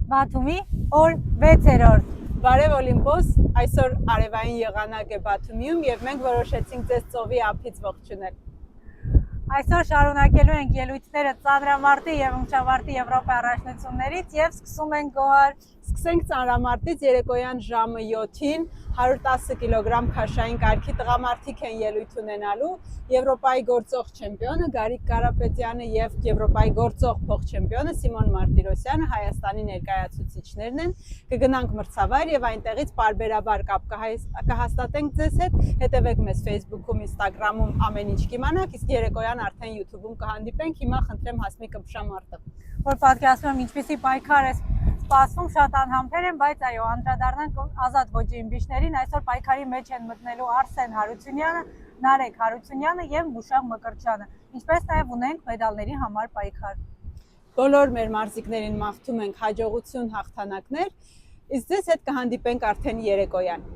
Բաթումի օր 6-րդ։ Բարև Օլիմպոս, այսօր արևային եղանակ է Բաթումիում եւ մենք որոշեցինք ձեզ ծովի ափից ողջունել։ Այսօր շարունակելու ենք ելույթները ծանրամարտի եւ ըմբշամարտի Եվրոպայի առաջնություններից եւ սկսում ենք գոհար։ Սկսենք ծանրամարտից երեկոյան ժամը 7-ին 110 կիլոգրամ քաշային կարգի տղամարդիկ են ելույթ ունենալու Եվրոպայի գործող չեմպիոնը Գարիկ Կարապետյանը եւ Եվրոպայի գործող փոխչեմպիոնը Սիմոն Մարտիրոսյանը Հայաստանի ներկայացուցիչներն են։ Կգնանք մրցավայր եւ այնտեղից պարբերաբար կապ կհաստատենք ձեզ հետ։ Հետևեք մեզ Facebook-ում, Instagram-ում, ամեն ինչ կիմանաք, իսկ երեկոյան արդեն YouTube-ում կհանդիպենք։ Հիմա խնդրեմ Հասմիկ ըմբշամարտը, որ պատկերացնում եմ ինչպեսի պայքար է սպասում, շատ անհամբեր են, բայց այո, անդրադառնանք ազատ ոճի իմբիշներին։ Այսօր պայքարի մեջ են մտնելու Արսեն Հարությունյանը, Նարեկ Հարությունյանը եւ Մուշաղ Մկրտչյանը, ինչպես նաեւ ունենք մեդալների համար պայքար։ Բոլոր մեր մարզիկներին մաղթում ենք հաջողություն, հաղթանակներ, իսկ ձեզ հետ կհանդիպենք արդեն երեկոյան։